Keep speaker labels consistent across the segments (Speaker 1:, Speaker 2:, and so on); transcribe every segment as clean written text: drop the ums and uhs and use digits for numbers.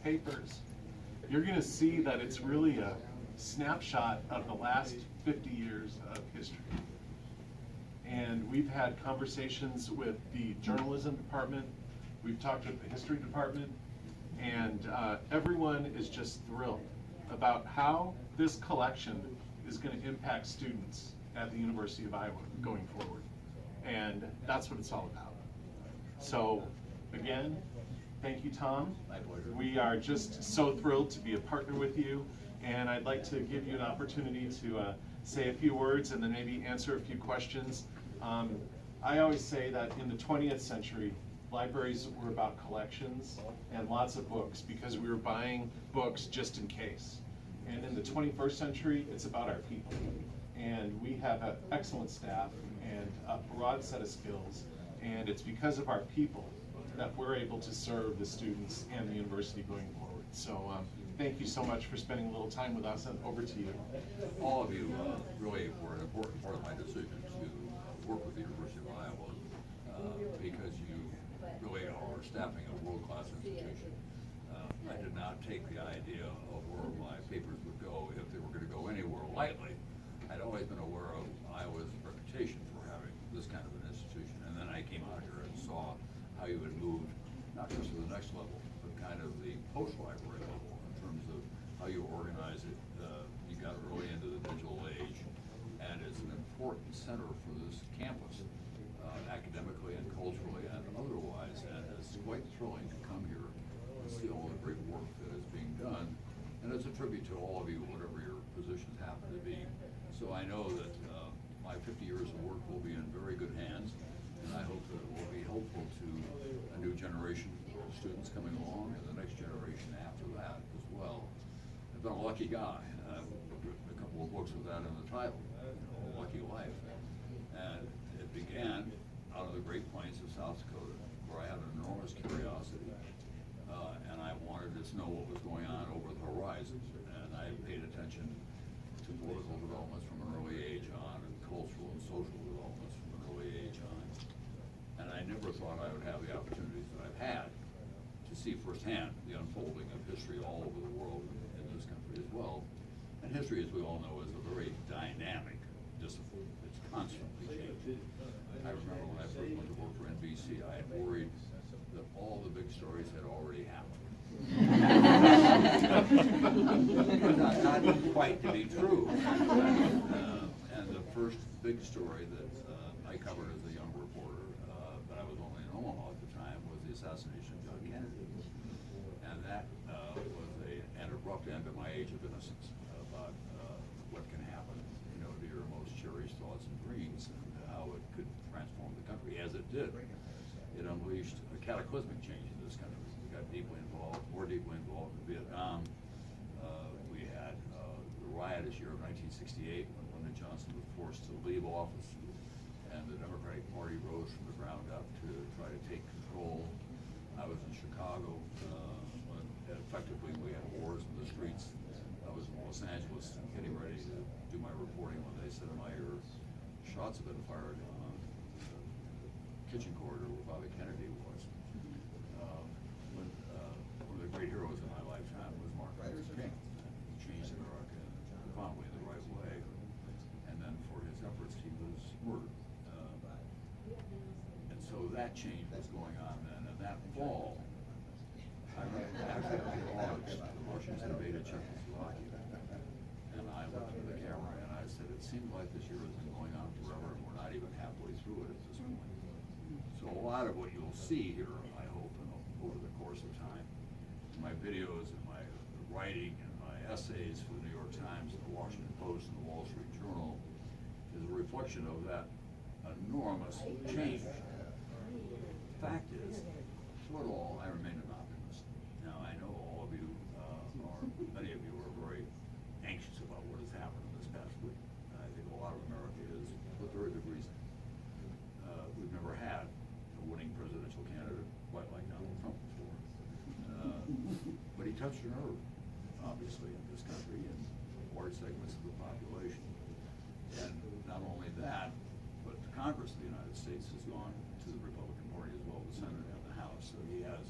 Speaker 1: papers, you're going to see that it's really a snapshot of the last 50 years of history. And we've had conversations with the journalism department, we've talked with the history department, and everyone is just thrilled about how this collection is going to impact students at the University of Iowa going forward. And that's what it's all about. So again, thank you, Tom.
Speaker 2: My pleasure.
Speaker 1: We are just so thrilled to be a partner with you, and I'd like to give you an opportunity to say a few words and then maybe answer a few questions. I always say that in the 20th century, libraries were about collections and lots of books because we were buying books just in case. And in the 21st century, it's about our people. And we have an excellent staff and a broad set of skills, and it's because of our people that we're able to serve the students and the university going forward. So thank you so much for spending a little time with us, and over to you.
Speaker 2: All of you really were an important part of my decision to work with the University of Iowa because you really are staffing a world-class institution. I did not take the idea of where my papers would go if they were going to go anywhere lightly. I'd always been aware of Iowa's reputation for having this kind of an institution, and then I came out here and saw how you had moved not just to the next level, but kind of the post-library level in terms of how you organize it. You got really into the digital age, and it's an important center for this campus, academically and culturally and otherwise, and it's quite thrilling to come here and see all the great work that is being done, and it's a tribute to all of you, whatever your positions happen to be. So I know that my 50 years of work will be in very good hands, and I hope that it will be helpful to a new generation of students coming along and the next generation after that as well. I've been a lucky guy. I've written a couple of books with that in the title, Lucky Life. And it began out of the Great Plains of South Dakota, where I had an enormous curiosity, and I wanted to know what was going on over the horizon. And I paid attention to political developments from an early age on, and cultural and social developments from an early age on. And I never thought I would have the opportunities that I've had to see firsthand the unfolding of history all over the world in this country as well. And history, as we all know, is a very dynamic discipline. It's constantly changing. I remember when I first went to work for NBC, I had worried that all the big stories had already happened. Not quite to be true. And the first big story that I covered as a young reporter, but I was only in Omaha at the time, was the assassination of John Kennedy. And that was an abrupt end of my age of innocence about what can happen, to your most cherished thoughts and dreams, and how it could transform the country, as it did. It unleashed a cataclysmic change in this country. We got deeply involved, more deeply involved in Vietnam. We had the riotous year of 1968 when Lyndon Johnson was forced to leave office, and the Democratic Party rose from the ground up to try to take control. I was in Chicago when effectively we had wars in the streets. I was in Los Angeles getting ready to do my reporting when they said in my ear, shots have been fired on the kitchen corridor where Bobby Kennedy was. One of the great heroes in my lifetime was Martin Luther King. He changed America profoundly in the right way, and then for his efforts he was murdered. And so that change was going on then, and that fall, actually in August, the Russians invaded Czechoslovakia, and I looked into the camera and I said, it seems like this year has been going on forever, and we're not even halfway through it at this point. So a lot of what you'll see here, I hope, over the course of time, my videos and my writing and my essays for the New York Times and the Washington Post and the Wall Street Journal is a reflection of that enormous change. The fact is, through it all, I remain an optimist. Now, I know all of you, many of you are very anxious about what has happened in this past week. I think a lot of America is, with very good reason. We've never had a winning presidential candidate quite like Donald Trump before. But he touched a nerve, obviously, in this country and large segments of the population. And not only that, but the Congress of the United States has gone to the Republican Party as well, the Senate and the House. So he has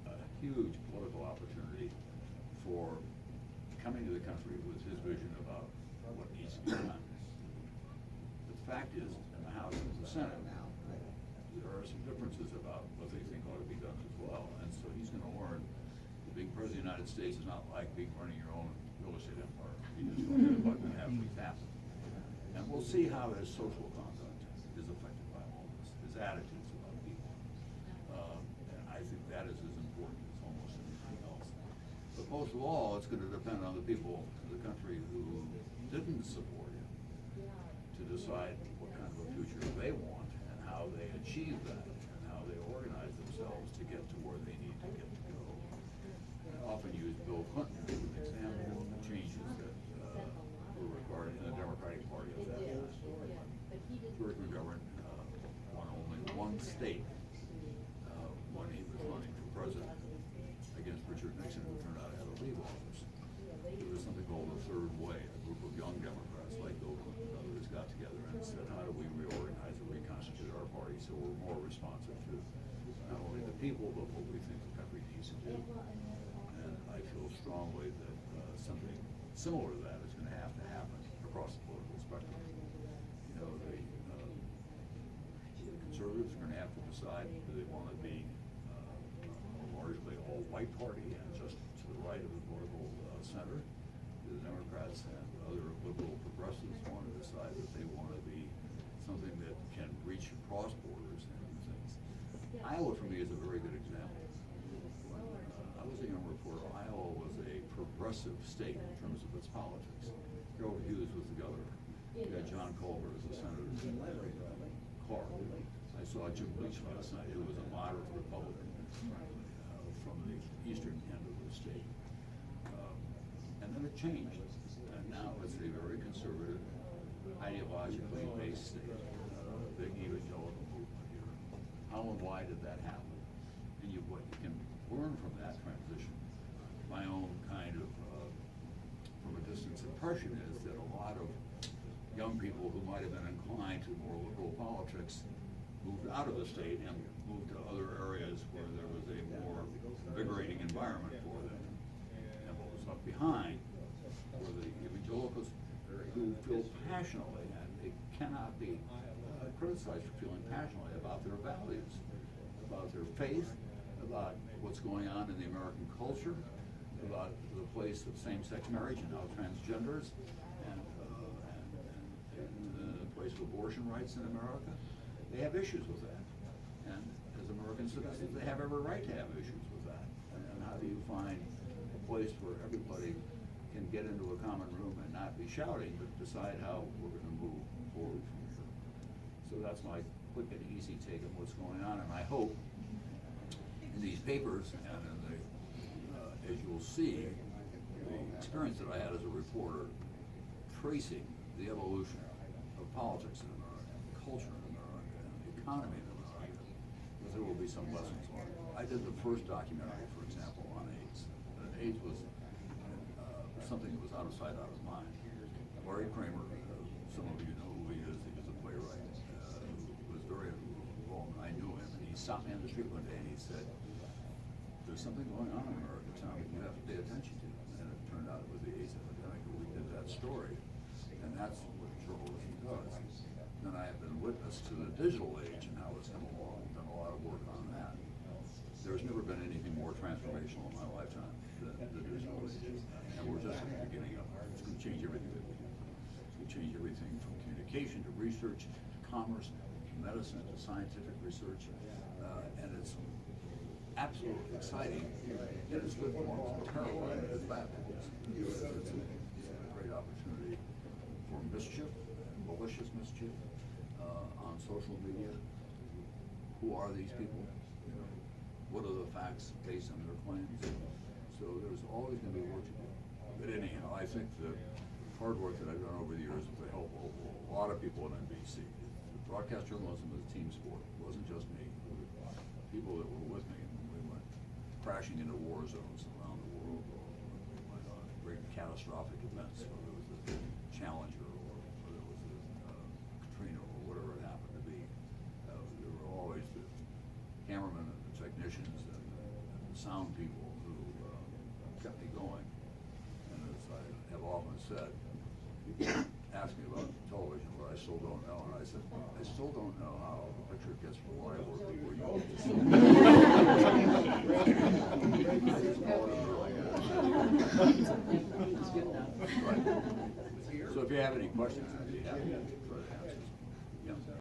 Speaker 2: a huge political opportunity for coming to the country with his vision about what needs to be done. The fact is, in the House and the Senate, there are some differences about what they think ought to be done as well. And so he's gonna learn that being president of the United States is not like running your own real estate empire. You just don't get a button and have things happen. And we'll see how his social conduct is affected by all this, his attitudes about people. And I think that is as important as almost anything else. But most of all, it's gonna depend on the people in the country who didn't support him to decide what kind of a future they want and how they achieve that and how they organize themselves to get to where they need to get to go. I often use Bill Clinton as an example of the changes that were required in the Democratic Party at that time. Berkeley government won only one state when he was running for president against Richard Nixon, who turned out to have a leave office. There was something called the Third Way, a group of young Democrats like Bill Clinton and others got together and said, how do we reorganize and reconstitute our party so we're more responsive to not only the people, but what we think the country needs to do. And I feel strongly that something similar to that is going to happen across the political spectrum. You know, the conservatives are going to have to decide do they want to be a largely all-white party and just to the right of the political center. The Democrats and other liberal progressives want to decide that they want to be something that can reach across borders and do things. Iowa, for me, is a very good example. When I was a young reporter, Iowa was a progressive state in terms of its politics. Harold Hughes was the governor. You had John Culver as the senator. Clark. I saw Jim Leach last night, who was a moderate Republican from the eastern end of the state. And then it changed. And now it's a very conservative, ideologically based state, big evangelical movement here. How and why did that happen? And what you can learn from that transition, my own kind of, from a distance impression is that a lot of young people who might have been inclined to more liberal politics moved out of the state and moved to other areas where there was a more invigorating environment for them. And what was left behind were the evangelicals who feel passionately, and they cannot be criticized for feeling passionately about their values, about their faith, about what's going on in the American culture, about the place of same-sex marriage and now transgenders, and the place of abortion rights in America. They have issues with that. And as American citizens, they have every right to have issues with that. And how do you find a place where everybody can get into a common room and not be shouting, but decide how we're going to move forward from here? So that's my quick and easy take on what's going on. And I hope in these papers and in the, as you'll see, the experience that I had as a reporter tracing the evolution of politics in America, culture in America, and the economy in America, that there will be some lessons learned. I did the first documentary, for example, on AIDS. And AIDS was something that was out of sight, out of mind. Larry Kramer, some of you know who he is a playwright, was very involved. I knew him, and he stopped me on the street one day and he said, there's something going on in America, Tom, you have to pay attention to. And it turned out it was the AIDS epidemic, and we did that story. And that's what journalism does. Then I have been witness to the digital age and how it's come along, done a lot of work on that. There's never been anything more transformational in my lifetime than the digital age. And we're just at the beginning of it. It's going to change everything that we do. It's going to change everything from communication to research, to commerce, to medicine, to scientific research. And it's absolutely exciting. And it's good forms and terrifying as bad forms. It's a great opportunity for mischief, malicious mischief, on social media. Who are these people? You know, what are the facts based on their claims? So there's always going to be work to do. But anyhow, I think the hard work that I've done over the years with the help of a lot of people at NBC. Broadcast journalism was a team sport. It wasn't just me. It was people that were with me when we went crashing into war zones around the world, or we went on great catastrophic events, whether it was the Challenger or whether it was the Katrina or whatever it happened to be. There were always the cameramen and the technicians and the sound people who kept me going. And as I have often said, ask me about television, but I still don't know. And I said, I still don't know how the picture gets from where I work to where you work. So if you have any questions, I'd be happy to try to answer. Yeah.